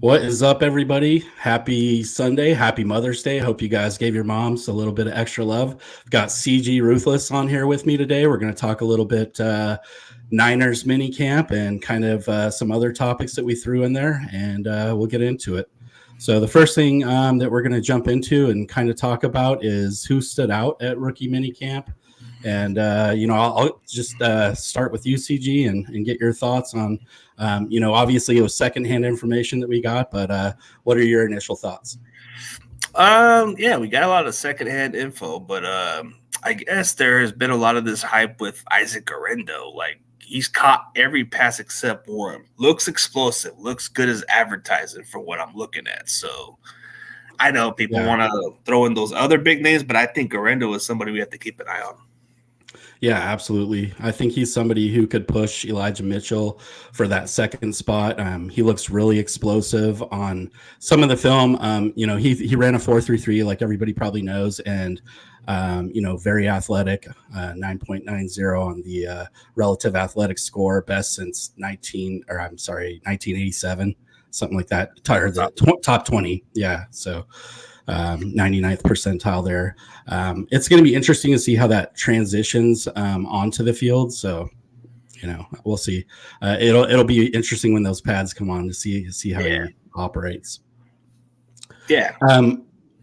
What is up, everybody? Happy Sunday. Happy Mother's Day. Hope you guys gave your moms a little bit of extra love. I've got CG Ruthless on here with me today. We're going to talk a little bit Niners minicamp and kind of some other topics that we threw in there, and we'll get into it. So the first thing that we're going to jump into and kind of talk about is who stood out at rookie minicamp. And, I'll just start with you, CG, and get your thoughts on, obviously it was secondhand information that we got, but what are your initial thoughts? Yeah, we got a lot of secondhand info, but I guess there has been a lot of this hype with Isaac Garendo. Like, he's caught every pass except one. Looks explosive, looks good as advertising for what I'm looking at. So I know people want to throw in those other big names, but I think Garendo is somebody we have to keep an eye on. Yeah, absolutely. I think he's somebody who could push Elijah Mitchell for that second spot. He looks really explosive on some of the film. He ran a 4.33 like everybody probably knows, and very athletic, 9.90 on the relative athletic score, best since 1987, something like that. Or the top 20. Yeah, so 99th percentile there. It's going to be interesting to see how that transitions onto the field. So, we'll see. It'll be interesting when those pads come on to see how he operates. Yeah.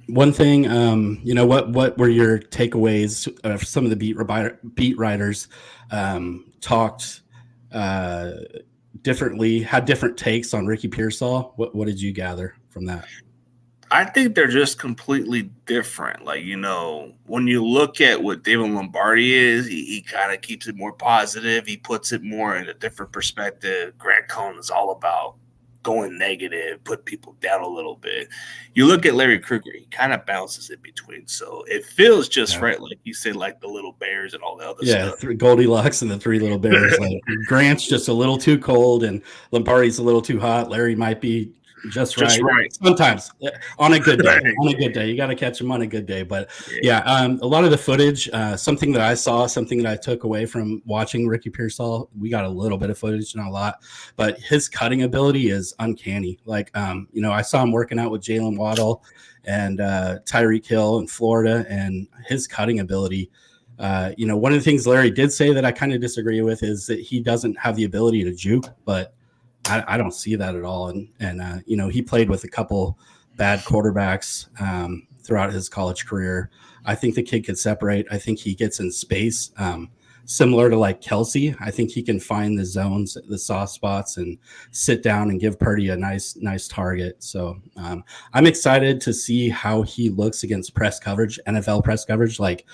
One thing, what were your takeaways? Some of the beat writers talked differently, had different takes on Ricky Pearsall. What did you gather from that? I think they're just completely different. Like, when you look at what David Lombardi is, he kind of keeps it more positive. He puts it more in a different perspective. Grant Cohn is all about going negative, put people down a little bit. You look at Larry Krueger, he kind of bounces in between. So it feels just right, like you said, like the little bears and all the other stuff. Yeah, Goldilocks and the three little bears. Like Grant's just a little too cold and Lombardi's a little too hot. Larry might be just right. Sometimes on a good day. On a good day, you got to catch him on a good day. But a lot of the footage, something that I saw, something that I took away from watching Ricky Pearsall, we got a little bit of footage, not a lot, but his cutting ability is uncanny. Like, I saw him working out with Jalen Waddle and Tyreek Hill in Florida, and his cutting ability. One of the things Larry did say that I kind of disagree with is that he doesn't have the ability to juke, but I don't see that at all. And he played with a couple bad quarterbacks throughout his college career. I think the kid could separate. I think he gets in space, similar to like Kelsey. I think he can find the zones, the soft spots, and sit down and give Purdy a nice target. So I'm excited to see how he looks against press coverage, NFL press coverage. Like,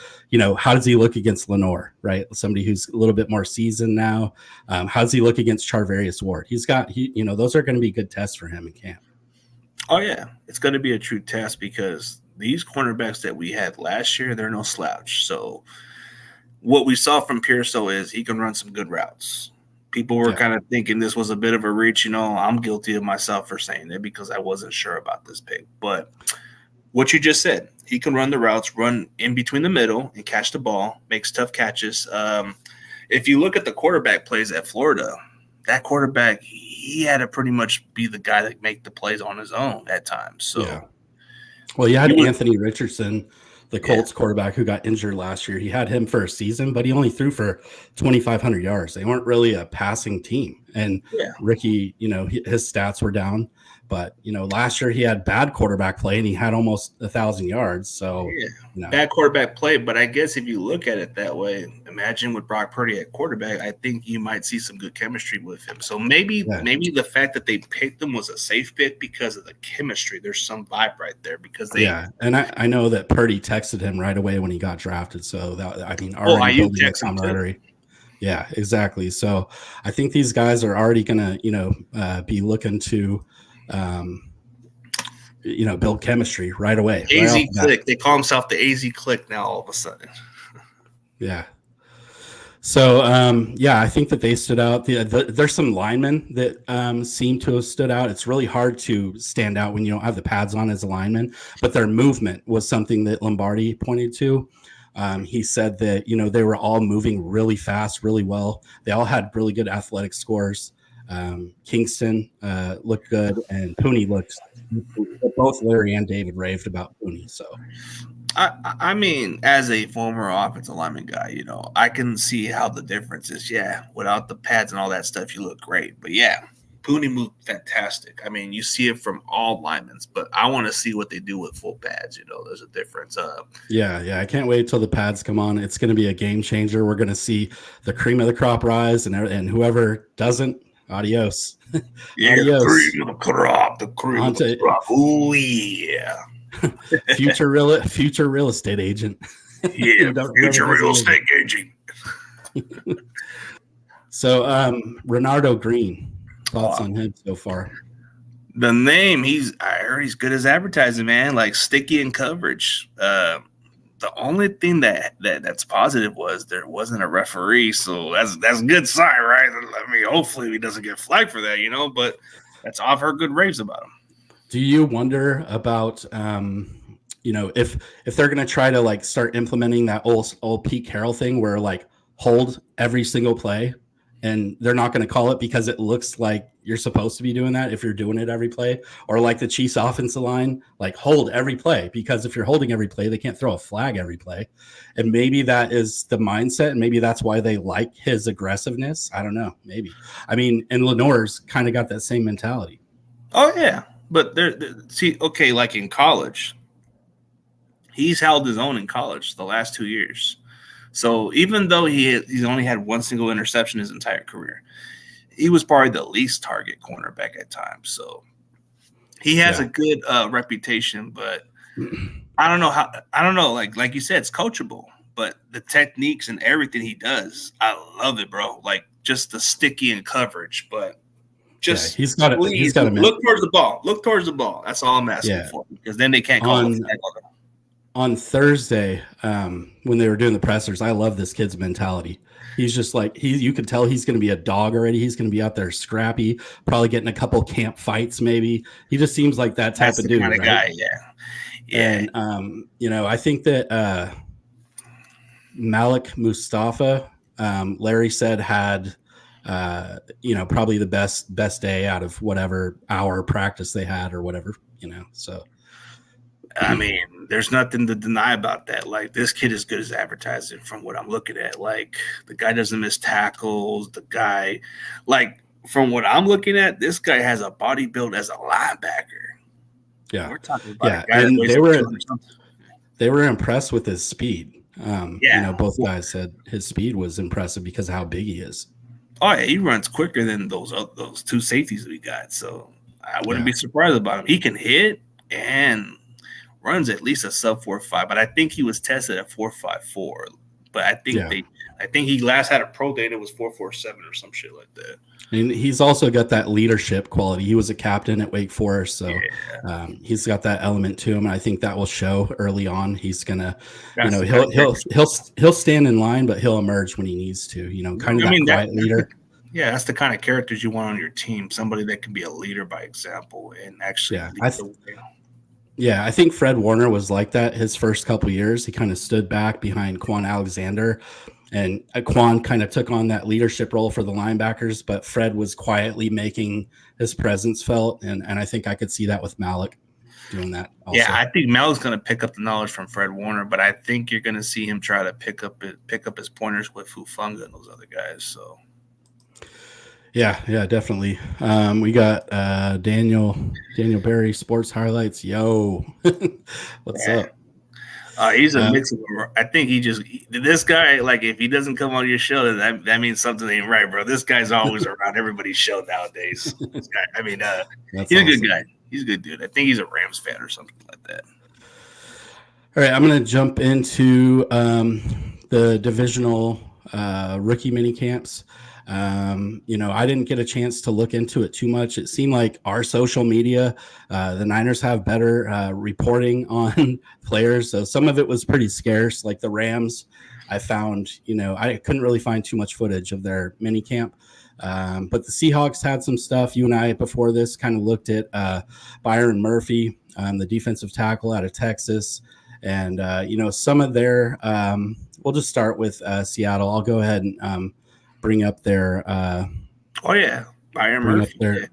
how does he look against Lenore, right? Somebody who's a little bit more seasoned now. How does he look against Charvarius Ward? Those are going to be good tests for him in camp. Oh, yeah. It's going to be a true test because these cornerbacks that we had last year, they're no slouch. So what we saw from Pearsall is he can run some good routes. People were kind of thinking this was a bit of a reach. I'm guilty of myself for saying it because I wasn't sure about this pick. But what you just said, he can run the routes, run in between the middle and catch the ball, makes tough catches. If you look at the quarterback plays at Florida, that quarterback, he had to pretty much be the guy that make the plays on his own at times. So, well, you had Anthony Richardson, the Colts quarterback who got injured last year. He had him for a season, but he only threw for 2,500 yards. They weren't really a passing team. And Ricky, his stats were down. But, last year he had bad quarterback play and he had almost 1,000 yards. So, bad quarterback play. But I guess if you look at it that way, imagine with Brock Purdy at quarterback, I think you might see some good chemistry with him. So maybe the fact that they picked him was a safe pick because of the chemistry. There's some vibe right there because they. Yeah. And I know that Purdy texted him right away when he got drafted. So already building the camaraderie. Yeah, exactly. So I think these guys are already going to, be looking to, build chemistry right away. AZ Click. They call themselves the AZ Click now all of a sudden. Yeah. So, I think that they stood out. There's some linemen that seem to have stood out. It's really hard to stand out when you don't have the pads on as a lineman, but their movement was something that Lombardi pointed to. He said that, they were all moving really fast, really well. They all had really good athletic scores. Kingston looked good, and Pooney looked. Both Larry and David raved about Pooney. So, I mean, as a former offensive lineman guy, I can see how the difference is. Yeah, without the pads and all that stuff, you look great. But yeah, Pooney moved fantastic. I mean, you see it from all linemen, but I want to see what they do with full pads. There's a difference. Yeah, I can't wait till the pads come on. It's going to be a game changer. We're going to see the cream of the crop rise, and whoever doesn't, adios. Yeah, adios. The cream of the crop. Ooh, yeah. future real estate agent. Yeah, future real estate agent. So, Renardo Green, thoughts on him so far? The name, I heard he's good as advertising, man. Like sticky in coverage. The only thing that's positive was there wasn't a referee, so that's a good sign, right? I mean, hopefully he doesn't get flagged for that, But I've heard good raves about him. Do you wonder about if they're going to try to like start implementing that old Pete Carroll thing where like hold every single play, and they're not going to call it because it looks like you're supposed to be doing that if you're doing it every play, or like the Chiefs offensive line, like hold every play, because if you're holding every play, they can't throw a flag every play. And maybe that is the mindset, and maybe that's why they like his aggressiveness. I don't know. Maybe. I mean, and Lenore's kind of got that same mentality. Oh yeah. But okay, like in college, he's held his own in college the last 2 years. So even though he's only had one single interception his entire career, he was probably the least target cornerback at times. So he has a good reputation, but I don't know. Like you said, it's coachable, but the techniques and everything he does, I love it, bro. Like just the sticky in coverage, but just he's got to look towards the ball. Look towards the ball. That's all I'm asking for, because then they can't call it. On Thursday, when they were doing the pressers, I love this kid's mentality. He's just like you can tell he's going to be a dog already. He's going to be out there scrappy, probably getting a couple camp fights. Maybe he just seems like that type of dude, kind of right? Guy, yeah. And I think that Malik Mustafa, Larry said had probably the best day out of whatever hour practice they had or whatever. So. I mean, there's nothing to deny about that. Like, this kid is good as advertising from what I'm looking at. Like, the guy doesn't miss tackles. The guy, like, from what I'm looking at, this guy has a body build as a linebacker. Yeah. We're talking about a guy and they were impressed with his speed. Both guys said his speed was impressive because of how big he is. Oh, yeah, he runs quicker than those two safeties we got. So I wouldn't be surprised about him. He can hit and runs at least a sub 4.5, but I think he was tested at 4.54. But I think he last had a pro day and it was 4.47 or some shit like that. And he's also got that leadership quality. He was a captain at Wake Forest, so he's got that element to him. And I think that will show early on. He's gonna, he'll stand in line, but he'll emerge when he needs to. Kind of that quiet leader. Yeah, that's the kind of characters you want on your team. Somebody that can be a leader by example and actually. Yeah, I think Fred Warner was like that his first couple years. He kind of stood back behind Quan Alexander, and Quan kind of took on that leadership role for the linebackers, but Fred was quietly making his presence felt, and I think I could see that with Malik doing that also. Yeah, I think Malik's going to pick up the knowledge from Fred Warner, but I think you're going to see him try to pick up his pointers with Hufanga and those other guys, so. Yeah, definitely. We got Daniel Berry Sports Highlights. Yo, what's up? He's a mix of them. I think this guy, like, if he doesn't come on your show, that means something ain't right, bro. This guy's always around everybody's show nowadays. This guy, I mean, he's awesome. A good guy. He's a good dude. I think he's a Rams fan or something like that. All right, I'm going to jump into the divisional rookie mini camps. I didn't get a chance to look into it too much. It seemed like our social media, the Niners have better reporting on players. So some of it was pretty scarce. Like the Rams, I found, I couldn't really find too much footage of their mini camp. But the Seahawks had some stuff. You and I, before this, kind of looked at Byron Murphy, the defensive tackle out of Texas. And, some of their we'll just start with Seattle. I'll go ahead and bring up their Byron bring up Murphy. their. Yeah.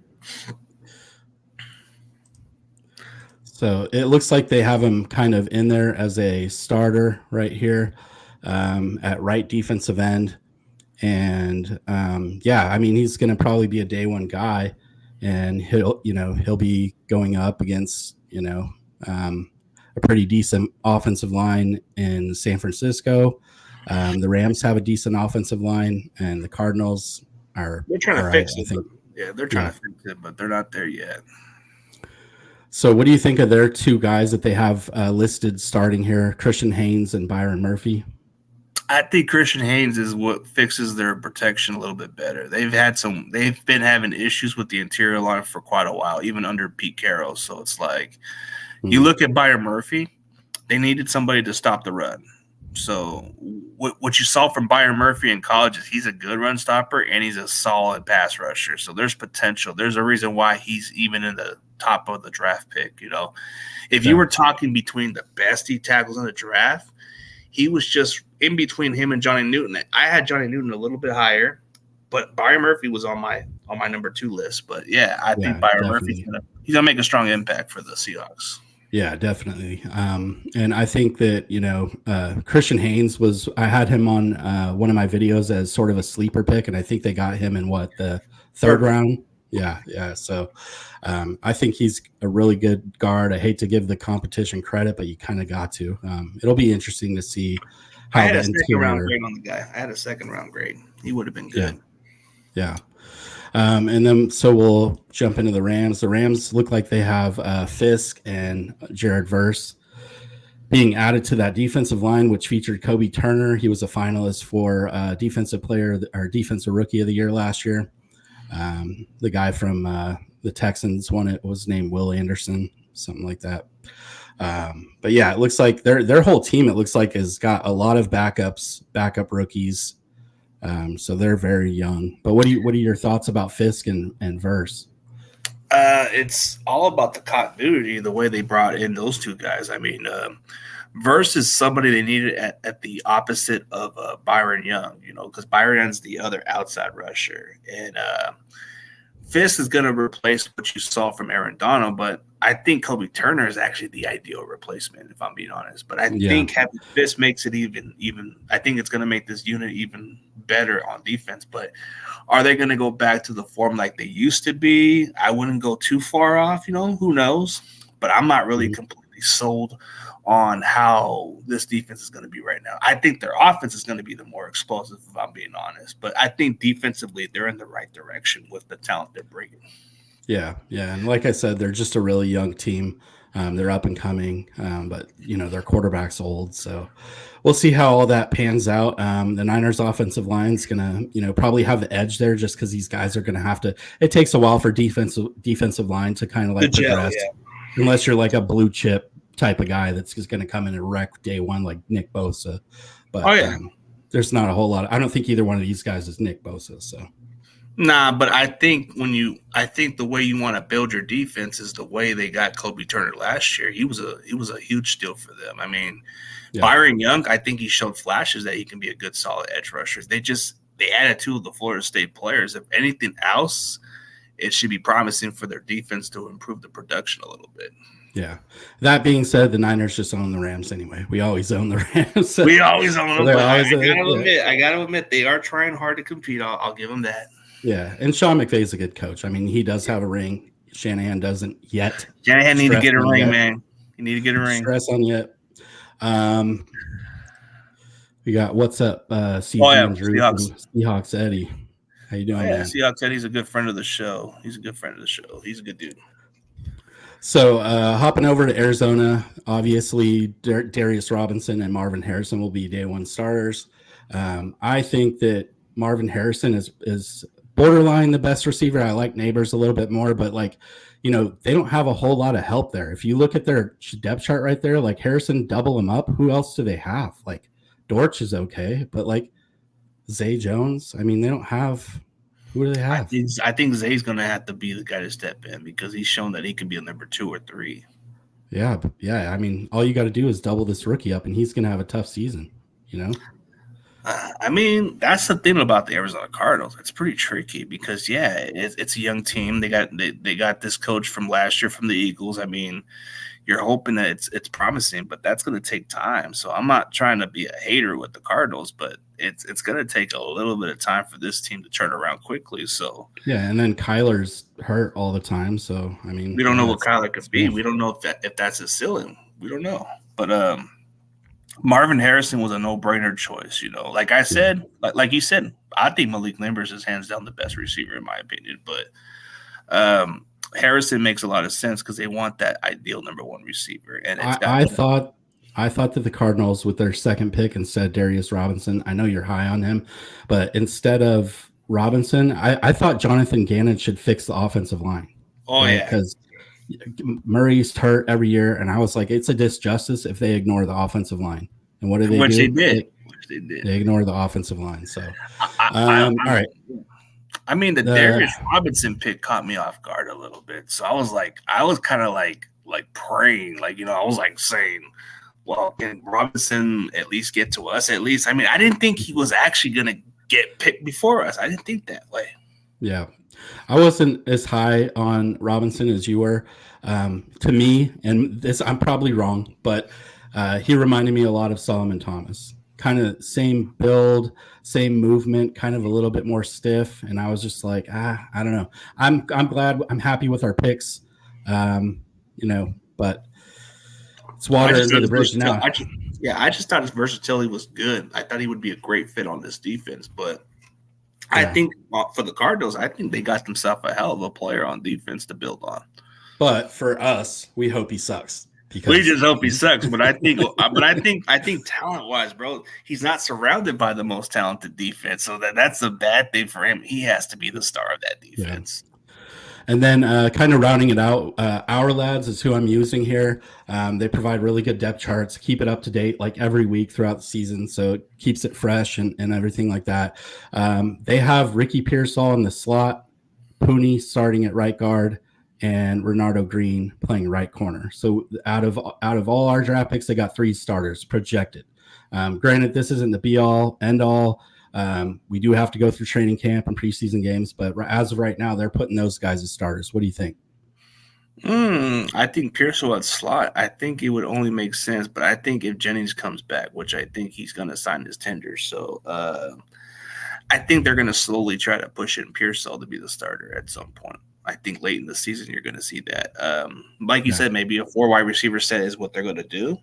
So it looks like they have him kind of in there as a starter right here at right defensive end. And yeah, I mean, he's going to probably be a day one guy, and he'll be going up against, a pretty decent offensive line in San Francisco. The Rams have a decent offensive line, and the Cardinals are They're trying all to right, fix I it. think. Yeah, they're trying to fix it, but they're not there yet. So, what do you think of their two guys that they have listed starting here, Christian Haynes and Byron Murphy? I think Christian Haynes is what fixes their protection a little bit better. They've been having issues with the interior line for quite a while, even under Pete Carroll. So it's like you look at Byron Murphy, they needed somebody to stop the run. So what you saw from Byron Murphy in college is he's a good run stopper and he's a solid pass rusher. So there's potential. There's a reason why he's even in the top of the draft pick. If you were talking between the best D tackles in the draft, he was just in between him and Johnny Newton. I had Johnny Newton a little bit higher, but Byron Murphy was on my number 2 list. But yeah, I think Byron Murphy's gonna make a strong impact for the Seahawks. Yeah, definitely. And I think that, Christian Haynes I had him on one of my videos as sort of a sleeper pick, and I think they got him in the third round. Yeah. So I think he's a really good guard. I hate to give the competition credit, but you kind of got to. It'll be interesting to see how I had the a second round grade on the guy. I had a second round grade. He would have been good. Yeah. And then so we'll jump into the Rams. The Rams look like they have Fisk and Jared Verse being added to that defensive line, which featured Kobe Turner. He was a finalist for defensive player or defensive rookie of the year last year. The guy from the Texans won it, was named Will Anderson, something like that. But yeah, it looks like their whole team, it looks like, has got a lot of backup rookies. So they're very young. But what are your thoughts about Fisk and Verse? It's all about the continuity, the way they brought in those two guys. I mean, Verse is somebody they needed at the opposite of Byron Young, because Byron Young's the other outside rusher. And Fisk is going to replace what you saw from Aaron Donald, but I think Kobe Turner is actually the ideal replacement, if I'm being honest. But I think having Fisk makes it even. I think it's going to make this unit even better on defense. But are they going to go back to the form like they used to be? I wouldn't go too far off. Who knows? But I'm not really completely sold on how this defense is going to be right now. I think their offense is going to be the more explosive, if I'm being honest. But I think defensively, they're in the right direction with the talent they're bringing. Yeah. And like I said, they're just a really young team. They're up and coming, but their quarterback's old, so we'll see how all that pans out. The Niners' offensive line is gonna, probably have the edge there, just because these guys are gonna have to. It takes a while for defensive line to kind of like progress, unless you're like a blue chip type of guy that's just going to come in and wreck day one, like Nick Bosa. But there's not a whole lot. I don't think either one of these guys is Nick Bosa. So. Nah, but I think the way you want to build your defense is the way they got Kobe Turner last year. He was a huge steal for them. I mean, Byron Young, I think he showed flashes that he can be a good solid edge rusher. They added 2 of the Florida State players. If anything else, it should be promising for their defense to improve the production a little bit. Yeah. That being said, the Niners just own the Rams anyway. We always own the Rams. We always own them. I gotta admit, they are trying hard to compete. I'll give them that. Yeah, and Sean McVay's a good coach. I mean, he does have a ring. Shanahan doesn't yet. Shanahan need to get a ring, man. You need to get a ring. Stress on yet. We got what's up, CG and Drew Seahawks Eddie. How you doing, man? Seahawks Eddie's a good friend of the show. He's a good dude. So hopping over to Arizona, obviously Darius Robinson and Marvin Harrison will be day one starters. I think that Marvin Harrison is borderline the best receiver. I like Neighbors a little bit more, but they don't have a whole lot of help there. If you look at their depth chart right there, like Harrison, double him up. Who else do they have? Like Dortch is okay, but like Zay Jones, I mean, they don't have. Who do they have? I think Zay's going to have to be the guy to step in because he's shown that he can be a number 2 or 3. Yeah. I mean, all you got to do is double this rookie up, and he's going to have a tough season, I mean, that's the thing about the Arizona Cardinals. It's pretty tricky because, yeah, it's a young team. They got this coach from last year from the Eagles. I mean, you're hoping that it's promising, but that's going to take time. So I'm not trying to be a hater with the Cardinals, but it's going to take a little bit of time for this team to turn around quickly. So Yeah, and then Kyler's hurt all the time. So I mean, we don't know what Kyler could be. We don't know if that's his ceiling. We don't know, but Marvin Harrison was a no-brainer choice. Like I said, like you said, I think Malik Neighbors is hands down the best receiver in my opinion. But Harrison makes a lot of sense because they want that ideal number one receiver. And I thought that the Cardinals with their second pick instead Darius Robinson. I know you're high on him, but instead of Robinson, I thought Jonathan Gannon should fix the offensive line. Oh right? Because Murray's hurt every year, and I was like, it's a disjustice if they ignore the offensive line. And what do they do? They did. They ignore the offensive line. So, all right. I mean, the Darius Robinson pick caught me off guard a little bit. So I was kind of like praying, I was like saying, well, can Robinson at least get to us? At least, I mean, I didn't think he was actually going to get picked before us. I didn't think that way. Yeah. I wasn't as high on Robinson as you were. To me, and this I'm probably wrong, but he reminded me a lot of Solomon Thomas. Kind of same build, same movement, kind of a little bit more stiff. And I was just like, I don't know. I'm glad. I'm happy with our picks. But it's water under the bridge now. I just thought his versatility was good. I thought he would be a great fit on this defense, but I think for the Cardinals, I think they got themselves a hell of a player on defense to build on. But for us, we hope he sucks. We just hope he sucks. But I think talent-wise, bro, he's not surrounded by the most talented defense, so that's a bad thing for him. He has to be the star of that defense. Yeah. And then kind of rounding it out, Our Lads is who I'm using here. They provide really good depth charts, keep it up to date like every week throughout the season. So it keeps it fresh and everything like that. They have Ricky Pearsall in the slot, Pooney starting at right guard, and Renardo Green playing right corner. So out of all our draft picks, they got 3 starters projected. Granted, this isn't the be all end all. We do have to go through training camp and preseason games, but as of right now, they're putting those guys as starters. What do you think? I think Pearsall at slot. I think it would only make sense, but I think if Jennings comes back, which I think he's going to sign his tender, so I think they're going to slowly try to push in Pearsall to be the starter at some point. I think late in the season you're going to see that. Like you said, maybe a 4 wide receiver set is what they're going to do.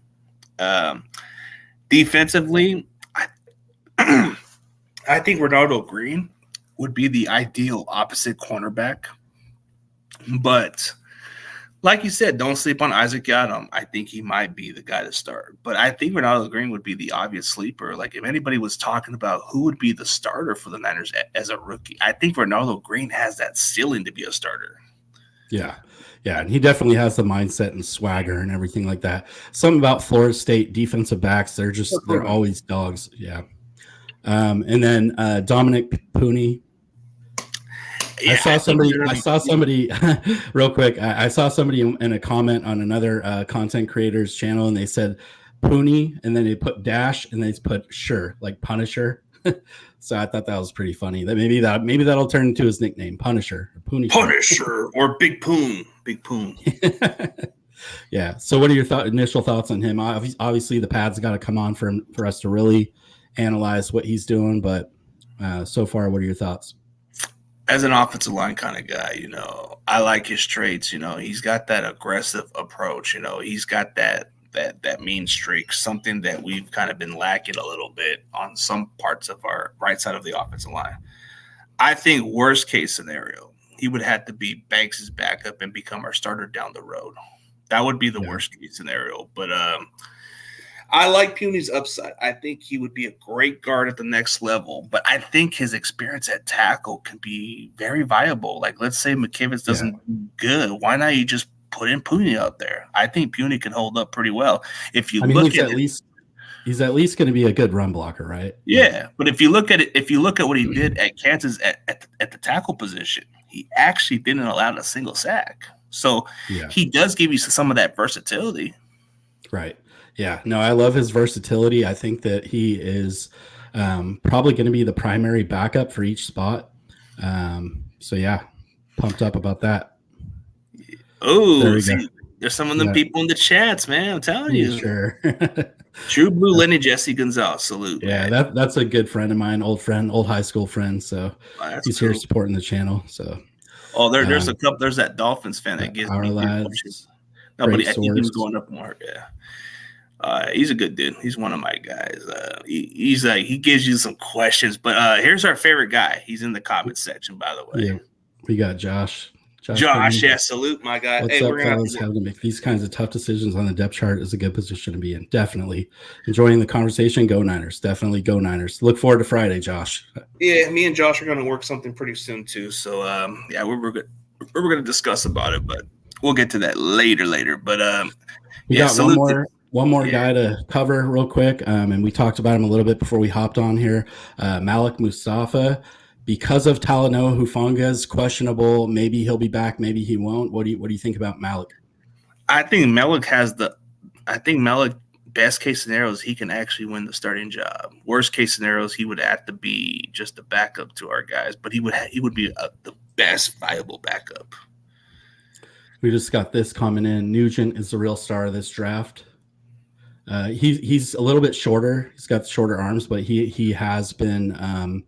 Defensively, I think Renardo Green would be the ideal opposite cornerback. But like you said, don't sleep on Isaac Yiadom. I think he might be the guy to start. But I think Renardo Green would be the obvious sleeper. Like if anybody was talking about who would be the starter for the Niners as a rookie, I think Renardo Green has that ceiling to be a starter. Yeah. Yeah, and he definitely has the mindset and swagger and everything like that. Something about Florida State defensive backs, they're always dogs. Yeah. And then Dominic Pooney. Yeah, I saw somebody real quick. I saw somebody in a comment on another content creator's channel, and they said Pooney, and then they put dash, and they put sure, like Punisher. So I thought that was pretty funny. That maybe that'll turn into his nickname, Punisher, or Punisher, or Big Poon. Yeah. So what are your initial thoughts on him? Obviously, the pads got to come on for us to really analyze what he's doing. But so far, what are your thoughts? As an offensive line kind of guy, I like his traits. He's got that aggressive approach. He's got that mean streak, something that we've kind of been lacking a little bit on some parts of our right side of the offensive line. I think worst case scenario, he would have to be Banks' backup and become our starter down the road. That would be the worst case scenario. But I like Pooney's upside. I think he would be a great guard at the next level, but I think his experience at tackle can be very viable. Like, let's say McKivitz doesn't do good. Why not you just put in Pooney out there? I think Pooney can hold up pretty well. If you look at it, he's at least going to be a good run blocker, right? Yeah, but if you look at what he did at Kansas at the tackle position, he actually didn't allow a single sack. So he does give you some of that versatility. Right. Yeah. No, I love his versatility. I think that he is Probably going to be the primary backup for each spot. So yeah, pumped up about that. Oh, see, there's some of them people in the chats, man. I'm telling you. Sure. True Blue Lenny Jesse Gonzalez. Salute, yeah, man. That's a good friend of mine, old high school friend. So he's cool. Here supporting the channel. So there's a couple. There's that Dolphins fan that gives me questions. Nobody, I think he was going up more. Yeah. He's a good dude. He's one of my guys. He gives you some questions, but here's our favorite guy. He's in the comment section, by the way. Yeah, we got Josh. Josh, yeah, salute, my guy. What's up, fellas? Having to make these kinds of tough decisions on the depth chart is a good position to be in. Definitely enjoying the conversation. Go Niners. Definitely go Niners. Look forward to Friday, Josh. Yeah, me and Josh are going to work something pretty soon too. So yeah, we're going to discuss about it, but we'll get to that later. But we got one more guy to cover real quick, and we talked about him a little bit before we hopped on here. Malik Mustafa. Because of Talanoa Hufanga's questionable, maybe he'll be back, maybe he won't. What do you think about Malik? I think Malik best case scenarios, he can actually win the starting job. Worst case scenarios, he would have to be just a backup to our guys, but he would be the best viable backup. We just got this comment in. Nugent is the real star of this draft. He's a little bit shorter. He's got shorter arms, but he has been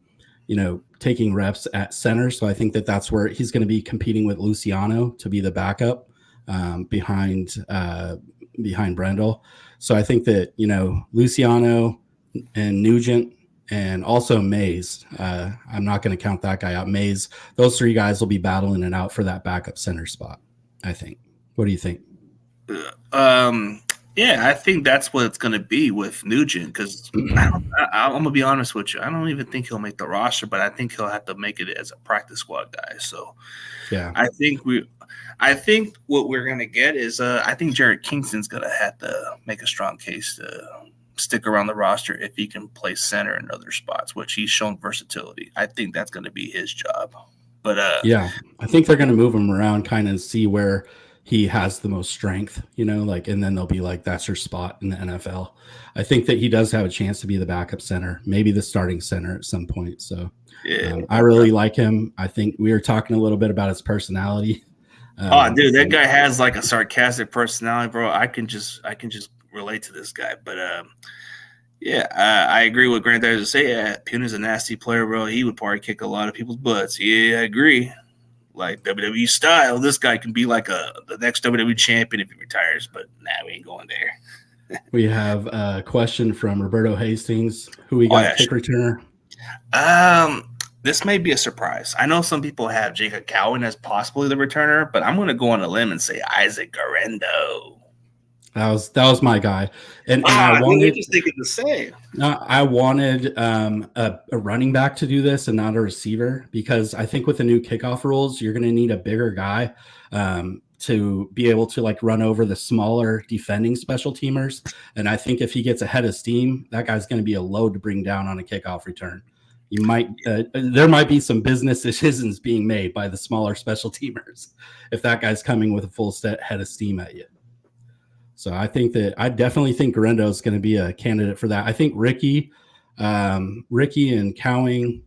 taking reps at center. So I think that's where he's going to be competing with Luciano to be the backup behind Brendel. So I think that, Luciano and Nugent and also Mays, I'm not going to count that guy out. Mays, those three guys will be battling it out for that backup center spot, I think. What do you think? Yeah, I think that's what it's going to be with Nugent because I'm going to be honest with you. I don't even think he'll make the roster, but I think he'll have to make it as a practice squad guy. So, yeah, I think what we're going to get is I think Jared Kingston's going to have to make a strong case to stick around the roster if he can play center in other spots, which he's shown versatility. I think that's going to be his job. But yeah, I think they're going to move him around, kind of see where he has the most strength, and then they'll be like, that's your spot in the NFL. I think that he does have a chance to be the backup center, maybe the starting center at some point. So yeah, I really like him. I think we were talking a little bit about his personality. Dude, that guy has like a sarcastic personality, bro. I can just relate to this guy. But yeah, I agree with Grant there to say. Yeah, Puna's a nasty player, bro. He would probably kick a lot of people's butts. Yeah, I agree. Like WWE style, this guy can be like the next WWE champion if he retires, but we ain't going there. We have a question from Roberto Hastings, who we got kick returner. This may be a surprise. I know some people have Jacob Cowan as possibly the returner, but I'm going to go on a limb and say Isaac Garendo. That was my guy, and I wanted just thinking the same. I wanted a running back to do this and not a receiver, because I think with the new kickoff rules, you're going to need a bigger guy to be able to like run over the smaller defending special teamers. And I think if he gets ahead of steam, that guy's going to be a load to bring down on a kickoff return. You might there might be some business decisions being made by the smaller special teamers if that guy's coming with a full head of steam at you. So I definitely think Garendo is going to be a candidate for that. I think Ricky and Cowing.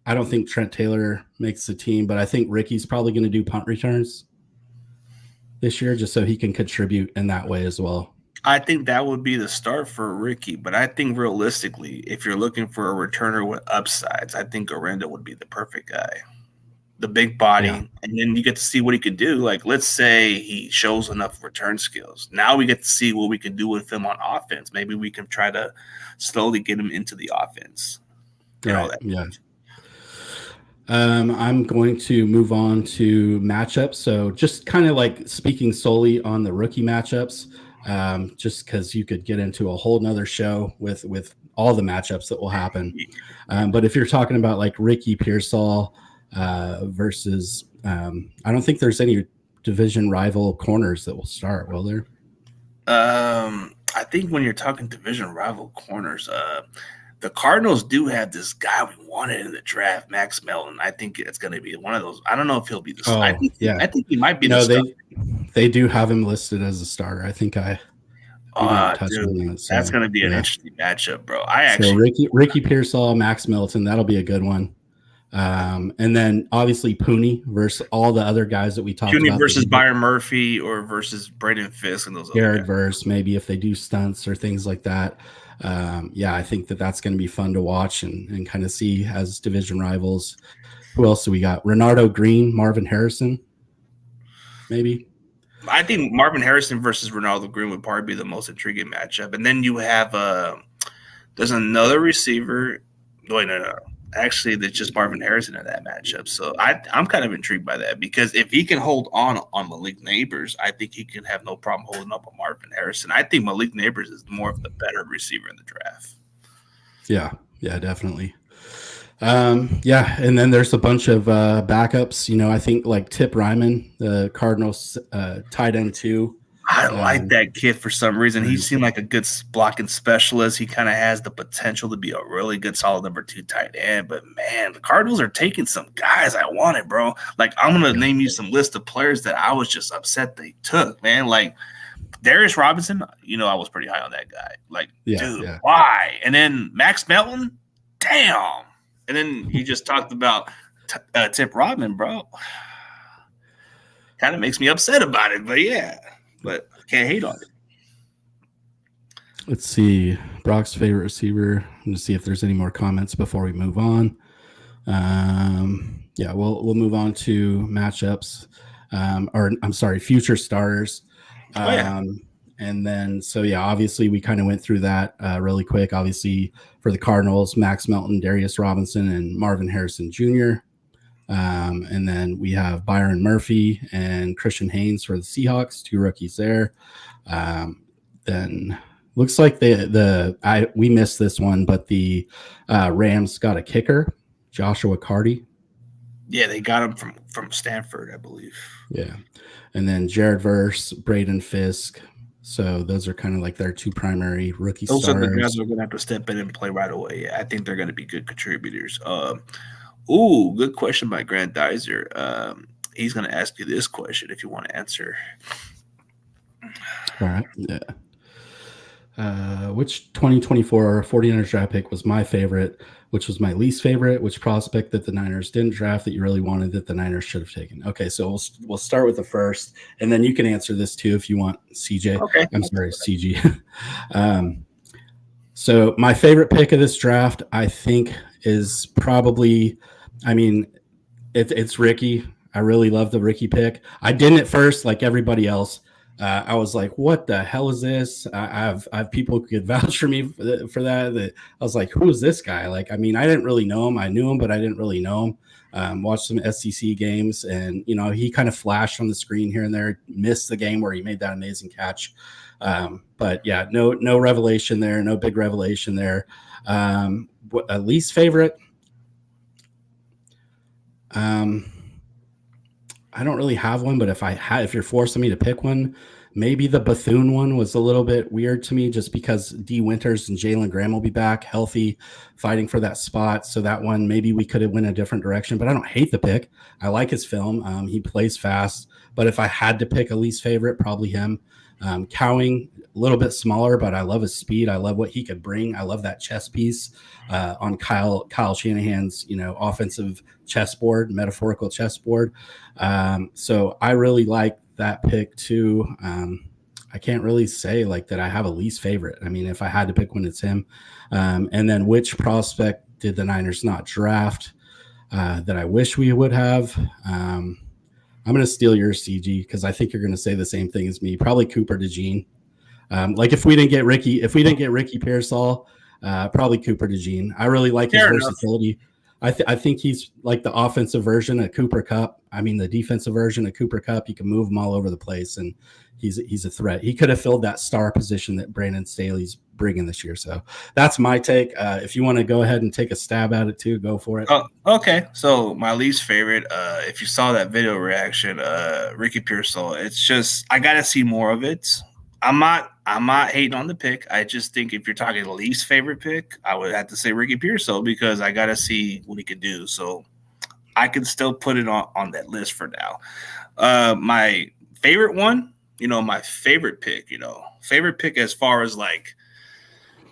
I don't think Trent Taylor makes the team, but I think Ricky's probably going to do punt returns this year just so he can contribute in that way as well. I think that would be the start for Ricky, but I think realistically, if you're looking for a returner with upsides, I think Garendo would be the perfect guy. The big body, and then you get to see what he could do. Like, let's say he shows enough return skills. Now we get to see what we can do with him on offense. Maybe we can try to slowly get him into the offense. Yeah. I'm going to move on to matchups. So just kind of like speaking solely on the rookie matchups, just because you could get into a whole nother show with all the matchups that will happen. But if you're talking about like Ricky Pearsall versus I don't think there's any division rival corners that will start, will there? I think when you're talking division rival corners, the Cardinals do have this guy we wanted in the draft, Max Melton. I think it's going to be one of those. I don't know if he'll be the starter. I think he might be the starter. They do have him listed as a starter. I think I We didn't touch Dude, on that. So that's going to be an interesting matchup, bro. So Ricky Pearsall, Max Milton, that'll be a good one. And then obviously Pooney versus all the other guys that we talked about. Versus Byron Murphy or versus Braden Fisk and those Jared Verse, maybe if they do stunts or things like that. I think that's going to be fun to watch and kind of see as division rivals. Who else do we got? Renardo Green, Marvin Harrison, maybe. I think Marvin Harrison versus Ronaldo Green would probably be the most intriguing matchup. And then you have there's another receiver. Wait, no. Actually, there's just Marvin Harrison in that matchup. So I'm kind of intrigued by that because if he can hold on Malik Neighbors, I think he can have no problem holding up on Marvin Harrison. I think Malik Neighbors is more of the better receiver in the draft. Yeah, definitely. And then there's a bunch of backups. I think like Tip Ryman, the Cardinals tight end 2. I like that kid for some reason. He seemed like a good blocking specialist. He kind of has the potential to be a really good solid number 2 tight end. But, man, the Cardinals are taking some guys I wanted, bro. Like, I'm going to name you some list of players that I was just upset they took, man. Like, Darius Robinson, I was pretty high on that guy. Like, dude, why? And then Max Melton, damn. And then you just talked about Tip Rodman, bro. Kind of makes me upset about it, but yeah. But can't hate on it. Let's see. Brock's favorite receiver. I'm going to see if there's any more comments before we move on. We'll move on to matchups. Future starters. And then, obviously we kind of went through that really quick. Obviously for the Cardinals, Max Melton, Darius Robinson, and Marvin Harrison Jr. And then we have Byron Murphy and Christian Haynes for the Seahawks, 2 rookies there. Then looks like we missed this one, but the Rams got a kicker, Joshua Carty. Yeah, they got him from Stanford, I believe. Yeah. And then Jared Verse, Braden Fisk. So those are kind of like their 2 primary rookie starters. Those are the guys who are going to have to step in and play right away. Yeah, I think they're going to be good contributors. Good question by Grant Dizer. He's going to ask you this question if you want to answer. All right. Yeah. Which 2024 49ers draft pick was my favorite? Which was my least favorite? Which prospect that the Niners didn't draft that you really wanted that the Niners should have taken? Okay, so we'll start with the first, and then you can answer this too if you want, CJ. Okay. I'm sorry, CG. So my favorite pick of this draft, I think, is probably, it's Ricky. I really love the Ricky pick. I didn't at first, like everybody else. I was like, what the hell is this? I have people who could vouch for me for that. I was like, who is this guy? Like, I didn't really know him. I knew him, but I didn't really know him. Watched some SEC games, and, he kind of flashed on the screen here and there, missed the game where he made that amazing catch. But yeah, no revelation there. No big revelation there. Least favorite. I don't really have one, but if you're forcing me to pick one, maybe the Bethune one was a little bit weird to me just because D Winters and Jalen Graham will be back healthy, fighting for that spot. So that one, maybe we could have went a different direction, but I don't hate the pick. I like his film. He plays fast, but if I had to pick a least favorite, probably him. Cowing, a little bit smaller, but I love his speed. I love what he could bring. I love that chess piece on Kyle Shanahan's, offensive chessboard, metaphorical chessboard. So I really like that pick too. I can't really say like that I have a least favorite. If I had to pick one, it's him. And then which prospect did the Niners not draft that I wish we would have? I'm going to steal yours, CG, because I think you're going to say the same thing as me. Probably Cooper DeJean. Like if we didn't get Ricky Pearsall, probably Cooper DeJean. I really like his versatility. I think he's like the offensive version of Cooper Kupp. The defensive version of Cooper Kupp. He can move him all over the place, and he's a threat. He could have filled that star position that Brandon Staley's bringing this year. So that's my take. If you want to go ahead and take a stab at it too, go for it. Okay. So my least favorite, if you saw that video reaction, Ricky Pearsall, it's just I got to see more of it. I'm not hating on the pick. I just think if you're talking least favorite pick, I would have to say Ricky Pearsall because I got to see what he can do. So I can still put it on that list for now. My favorite one, my favorite pick, Favorite pick as far as like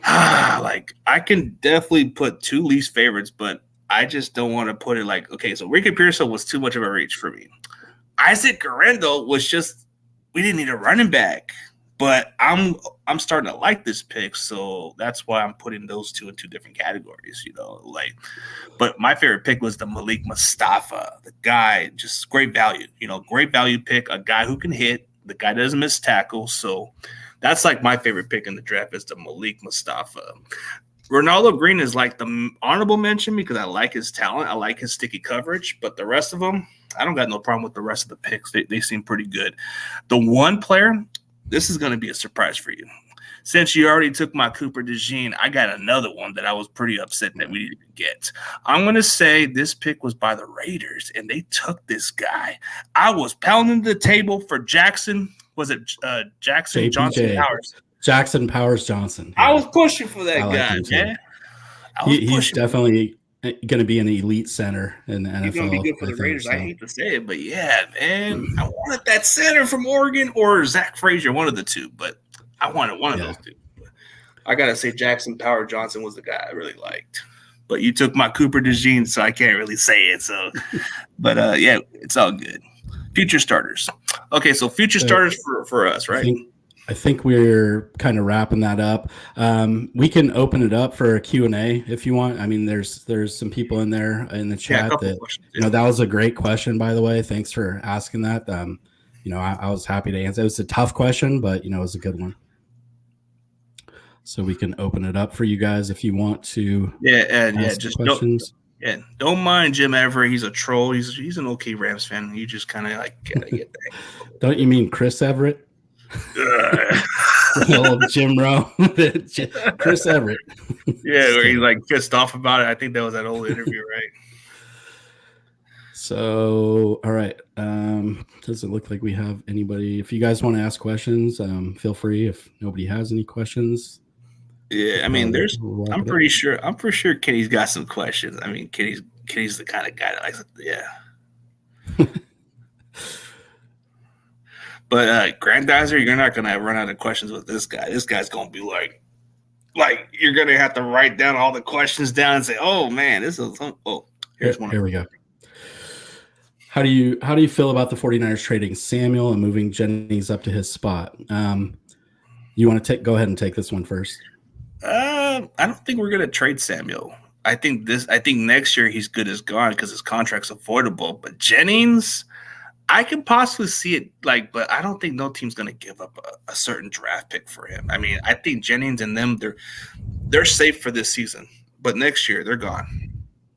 I can definitely put two least favorites, but I just don't want to put it like, okay, so Ricky Pearson was too much of a reach for me. Isaac Guerrero was just, we didn't need a running back, but I'm starting to like this pick, so that's why I'm putting those two in two different categories, but my favorite pick was the Malik Mustafa, the guy, just great value, great value pick, a guy who can hit, the guy doesn't miss tackles, so that's like my favorite pick in the draft is the Malik Mustafa. Ronaldo Green is like the honorable mention because I like his talent. I like his sticky coverage, but the rest of them, I don't got no problem with the rest of the picks. They seem pretty good. The one player, this is going to be a surprise for you. Since you already took my Cooper DeJean, I got another one that I was pretty upset that we didn't get. I'm going to say this pick was by the Raiders, and they took this guy. I was pounding the table for Jackson. Was it Jackson JPJ. Johnson Powers? Jackson Powers Johnson. Yeah. I was pushing for that guy, man. He's definitely going to be an elite center in the NFL. He's going to be good for the Raiders. So. I hate to say it, but yeah, man. I wanted that center from Oregon or Zach Frazier, one of the two, but I wanted one of those two. But I got to say Jackson Power Johnson was the guy I really liked. But you took my Cooper DeJean, so I can't really say it. So, but yeah, it's all good. Future starters. Okay, so future starters for us, right? I think we're kind of wrapping that up. We can open it up for a Q&A if you want. I mean, there's some people in there in the chat that that was a great question, by the way. Thanks for asking that. I was happy to answer. It was a tough question, but it was a good one. So we can open it up for you guys if you want to. Just questions. Don't mind Jim Everett. He's a troll. He's an okay Rams fan. You just kind of like gotta get that. Don't you mean Chris Everett? Old Jim Rowe, Chris Everett. Where he's like pissed off about it. I think that was that old interview, right? So, all right. Doesn't look like we have anybody. If you guys want to ask questions, feel free. If nobody has any questions. Yeah, I mean, I'm pretty sure Kenny's got some questions. I mean, Kenny's the kind of guy that likes it. Yeah. But Grandizer, you're not gonna run out of questions with this guy. This guy's gonna be like you're gonna have to write down all the questions down and say, "Oh man, this is here's one." Here we go. How do you feel about the 49ers trading Samuel and moving Jennings up to his spot? You want to go ahead and take this one first? I don't think we're gonna trade Samuel. I think next year he's good as gone because his contract's avoidable. But Jennings, I can possibly see it but I don't think no team's gonna give up a certain draft pick for him. I mean, I think Jennings and them they're safe for this season, but next year they're gone.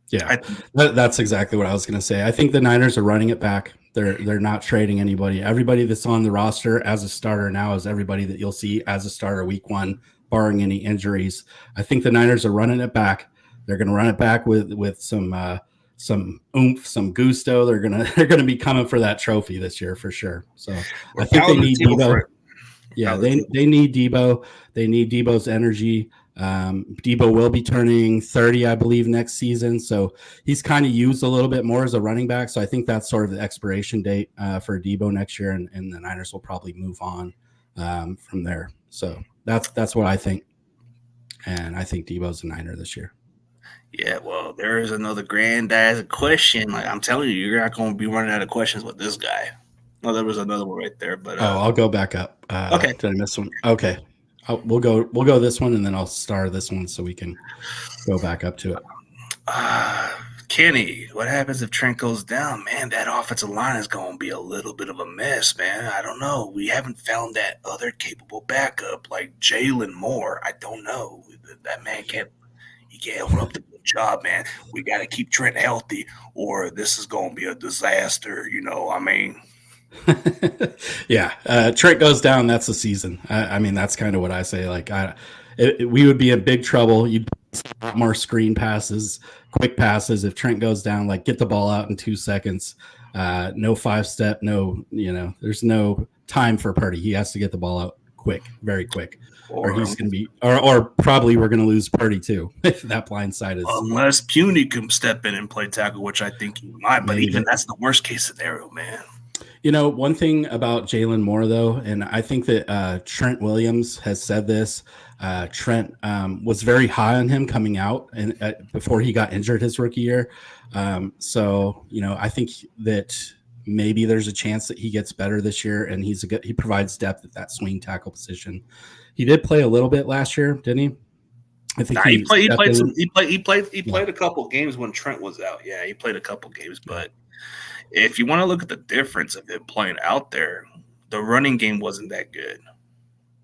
Yeah, that's exactly what I was gonna say. I think the Niners are running it back. They're not trading anybody. Everybody that's on the roster as a starter now is everybody that you'll see as a starter week 1. Barring any injuries. I think the Niners are running it back. They're going to run it back with some oomph, some gusto. They're gonna be coming for that trophy this year for sure. So I think they need Debo. Yeah, they need Debo. They need Debo's energy. Debo will be turning 30, I believe, next season. So he's kind of used a little bit more as a running back. So I think that's sort of the expiration date for Debo next year, and the Niners will probably move on from there. So that's what I think. And I think Debo's a Niner this year. Yeah, well, there is another grandiose question. Like I'm telling you, you're not going to be running out of questions with this guy. No, there was another one right there, but I'll go back up. Okay, did I miss one? Okay, we'll go this one, and then I'll star this one so we can go back up to it. Kenny, what happens if Trent goes down? Man, that offensive line is going to be a little bit of a mess, man. I don't know. We haven't found that other capable backup like Jalen Moore. I don't know. That man can't hold up the job, man. We got to keep Trent healthy, or this is going to be a disaster. I mean. Yeah, Trent goes down. That's the season. I mean, that's kind of what I say. We would be in big trouble. You'd a lot more screen passes, quick passes. If Trent goes down, get the ball out in 2 seconds. No 5-step. No, there's no time for Purdy. He has to get the ball out quick, very quick, or he's going to be, or probably we're going to lose Purdy too if that blind side is. Unless Puny can step in and play tackle, which I think he might. But even that's the worst case scenario, man. One thing about Jalen Moore, though, and I think that Trent Williams has said this. Trent was very high on him coming out and before he got injured his rookie year. I think that maybe there's a chance that he gets better this year, and he provides depth at that swing tackle position. He did play a little bit last year, didn't he? I think he played a couple games when Trent was out. Yeah, he played a couple games, but if you want to look at the difference of him playing out there, the running game wasn't that good.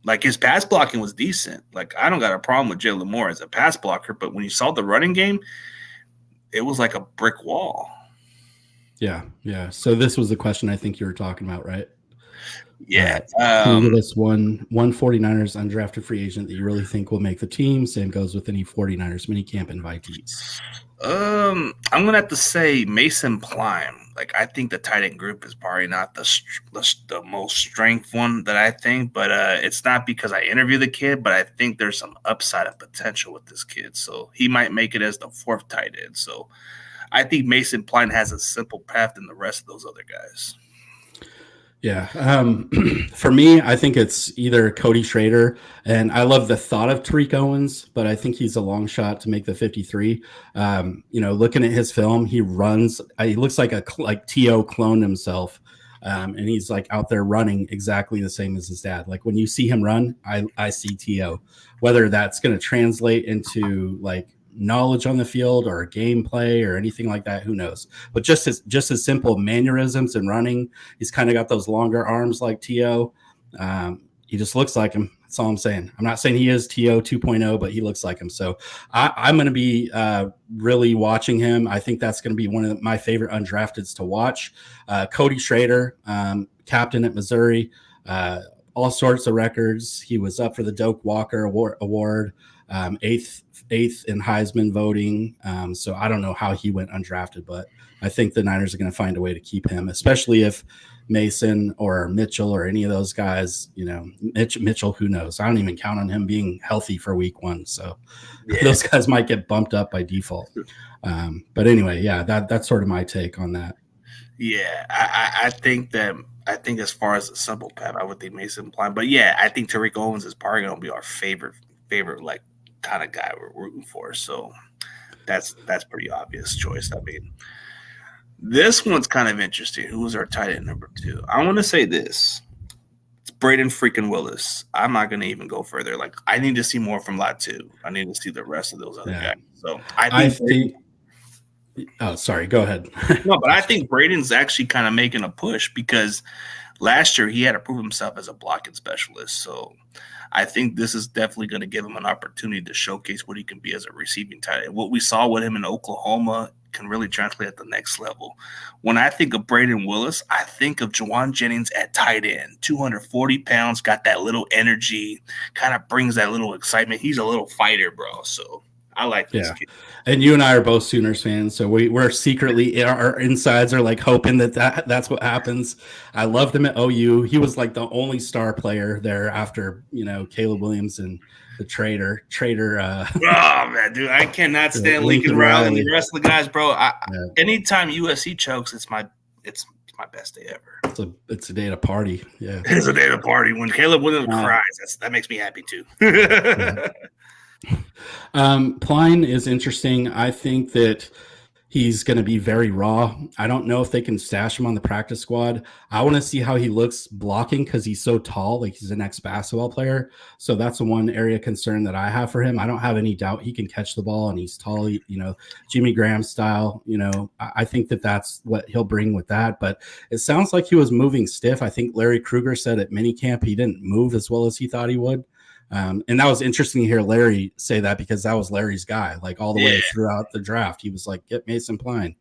Like, his pass blocking was decent. Like, I don't got a problem with Jalen Moore as a pass blocker, but when you saw the running game, it was like a brick wall. Yeah. So this was the question I think you were talking about, right? Yeah. Can you give us one 49ers undrafted free agent that you really think will make the team? Same goes with any 49ers minicamp invitees. I'm gonna have to say Mason Plime. Like, I think the tight end group is probably not the most strength one that I think, but it's not because I interviewed the kid, but I think there's some upside of potential with this kid, so he might make it as the fourth tight end. So I think Mason Plime has a simple path than the rest of those other guys. Yeah. For me, I think it's either Cody Schrader, and I love the thought of Tariq Owens, but I think he's a long shot to make the 53. Looking at his film, he runs. He looks like T.O. cloned himself, and he's like out there running exactly the same as his dad. Like, when you see him run, I see T.O. Whether that's going to translate into like knowledge on the field or gameplay or anything like that, who knows? But just as simple mannerisms and running, he's kind of got those longer arms like T.O. He just looks like him. That's all I'm saying. I'm not saying he is T.O. 2.0, but he looks like him. So I'm going to be really watching him. I think that's going to be one of my favorite undrafteds to watch. Cody Schrader, captain at Missouri, all sorts of records. He was up for the Doak Walker Award, eighth in Heisman voting. So I don't know how he went undrafted, but I think the Niners are going to find a way to keep him, especially if Mason or Mitchell or any of those guys, Mitchell, who knows? I don't even count on him being healthy for week 1. So those guys might get bumped up by default. But anyway, yeah, that's sort of my take on that. Yeah, I think as far as a simple path, I would think Mason Plime. But yeah, I think Tariq Owens is probably going to be our favorite like kind of guy we're rooting for. So that's pretty obvious choice. I mean, this one's kind of interesting. Who was our tight end number 2? I want to say this. It's Braden freaking Willis. I'm not going to even go further. Like, I need to see more from Latu. I need to see the rest of those other guys. So I think oh, sorry. Go ahead. No, but I think Braden's actually kind of making a push because last year he had to prove himself as a blocking specialist. So I think this is definitely going to give him an opportunity to showcase what he can be as a receiving tight end. What we saw with him in Oklahoma can really translate at the next level. When I think of Braden Willis, I think of Juwan Jennings at tight end, 240 pounds, got that little energy, kind of brings that little excitement. He's a little fighter, bro. So I like this kid. And you and I are both Sooners fans, so we're secretly, our insides are like hoping that's what happens. I loved him at OU. He was like the only star player there after, Caleb Williams and the Trader. Oh man, dude, I cannot stand Lincoln Riley and the rest of the guys, bro. Anytime USC chokes, it's my best day ever. It's a day to party. Yeah, it's a day to party. When Caleb Williams cries, that makes me happy too. Pline is interesting. I think that he's going to be very raw. I don't know if they can stash him on the practice squad. I want to see how he looks blocking because he's so tall, like he's an ex-basketball player. So that's the one area of concern that I have for him. I don't have any doubt he can catch the ball and he's tall, Jimmy Graham style. I think that's what he'll bring with that. But it sounds like he was moving stiff. I think Larry Krueger said at minicamp he didn't move as well as he thought he would. And that was interesting to hear Larry say that because that was Larry's guy, like all the way throughout the draft. He was like, get Mason Pline.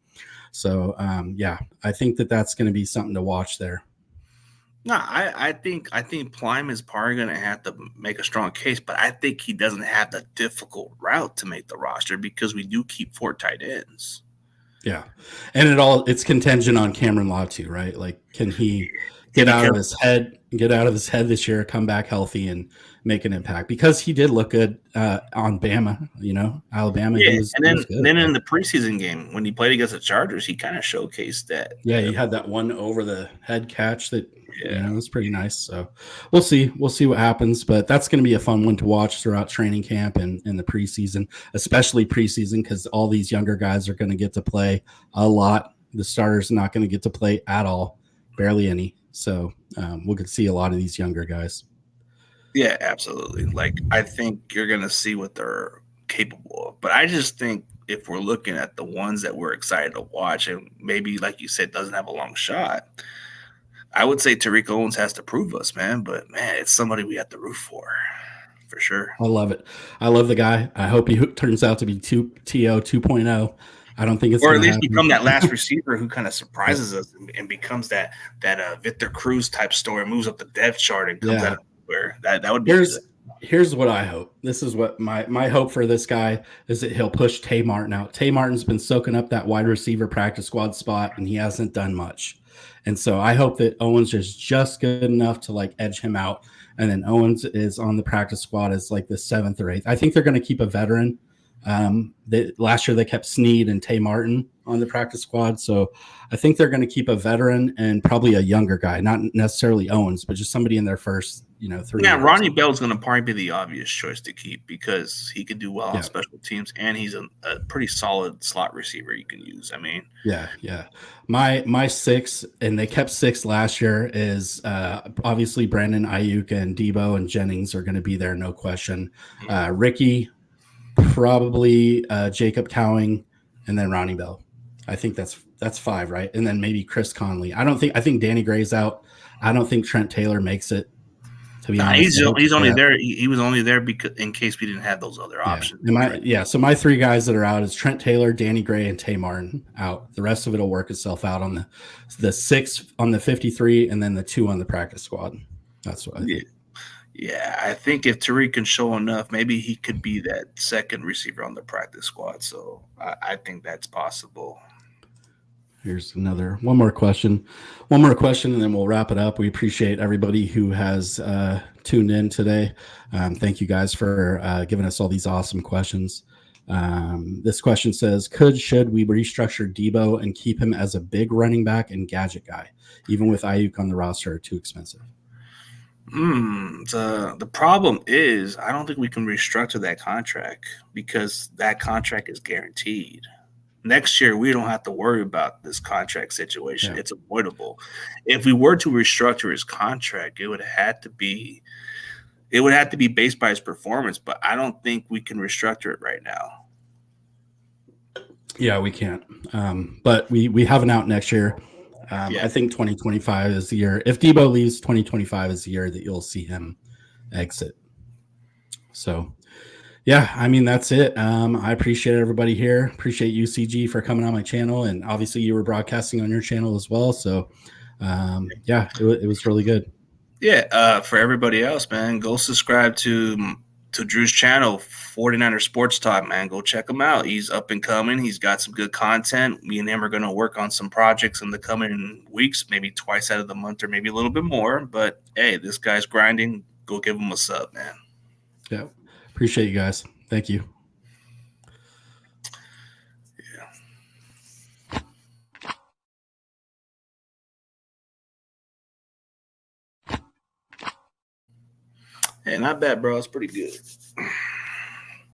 So, I think that's going to be something to watch there. No, I think Pline is probably going to have to make a strong case, but I think he doesn't have the difficult route to make the roster because we do keep 4 tight ends. Yeah. And it's contingent on Cameron Latu, right? Like, can he get out of his head? get out of his head this year, come back healthy, and make an impact because he did look good on Bama. Alabama. Yeah, He was good. Then in the preseason game when he played against the Chargers, he kind of showcased that. Yeah, he had that one over the head catch that Yeah. was pretty nice. So we'll see what happens, but that's going to be a fun one to watch throughout training camp and in the preseason, especially preseason, because all these younger guys are going to get to play a lot. The starters are not going to get to play at all, barely any. So we'll get to see a lot of these younger guys. Yeah, absolutely. Like, I think you're going to see what they're capable of. But I just think if we're looking at the ones that we're excited to watch, and maybe, like you said, doesn't have a long shot, I would say Tariq Owens has to prove us, man. But, man, it's somebody we have to root for sure. I love it. I love the guy. I hope he turns out to be TO 2.0. I don't think it's or going at to least happen. become that last receiver who kind of surprises us and becomes that Victor Cruz type story, moves up the depth chart and comes out of nowhere. That would be good. Here's what I hope. This is what my hope for this guy is, that he'll push Tay Martin out. Tay Martin's been soaking up that wide receiver practice squad spot, and he hasn't done much. And so I hope that Owens is just good enough to like edge him out. And then Owens is on the practice squad as like the 7th or 8th. I think they're going to keep a veteran. Last year they kept Snead and Tay Martin on the practice squad. So I think they're going to keep a veteran and probably a younger guy, not necessarily Owens, but just somebody in their first, 3 Yeah, years. Ronnie Bell's going to probably be the obvious choice to keep because he could do well on special teams, and he's a pretty solid slot receiver you can use. I mean, yeah. My 6, and they kept 6 last year, is obviously Brandon Ayuk and Debo and Jennings are going to be there, no question. Ricky, probably Jacob Cowing, and then Ronnie Bell. I think that's 5, right? And then maybe Chris Conley. I think Danny Gray's out. I don't think Trent Taylor makes it. To be honest, he's only there. He was only there because in case we didn't have those other options. So my 3 guys that are out is Trent Taylor, Danny Gray, and Tay Martin out. The rest of it will work itself out on the 6 on the 53, and then the 2 on the practice squad. That's what I think. Yeah, I think if Tariq can show enough, maybe he could be that second receiver on the practice squad. So I think that's possible. Here's one more question, and then we'll wrap it up. We appreciate everybody who has tuned in today. Thank you guys for giving us all these awesome questions. This question says, should we restructure Debo and keep him as a big running back and gadget guy, even with Ayuk on the roster, are too expensive? The problem is I don't think we can restructure that contract because that contract is guaranteed. Next year, we don't have to worry about this contract situation. Yeah. It's avoidable. If we were to restructure his contract, it would have to be based by his performance, but I don't think we can restructure it right now. Yeah, we can't. But we have an out next year. I think 2025 is the year. If Debo leaves, 2025 is the year that you'll see him exit. So, yeah, I mean, that's it. I appreciate everybody here. Appreciate you, CG, for coming on my channel. And obviously you were broadcasting on your channel as well. So, it was really good. Yeah. For everybody else, man, go subscribe to Drew's channel, 49er Sports Talk, man. Go check him out. He's up and coming. He's got some good content. Me and him are going to work on some projects in the coming weeks, maybe twice out of the month or maybe a little bit more. But, hey, this guy's grinding. Go give him a sub, man. Yeah. Appreciate you guys. Thank you. Yeah. Hey, not bad, bro. It's pretty good.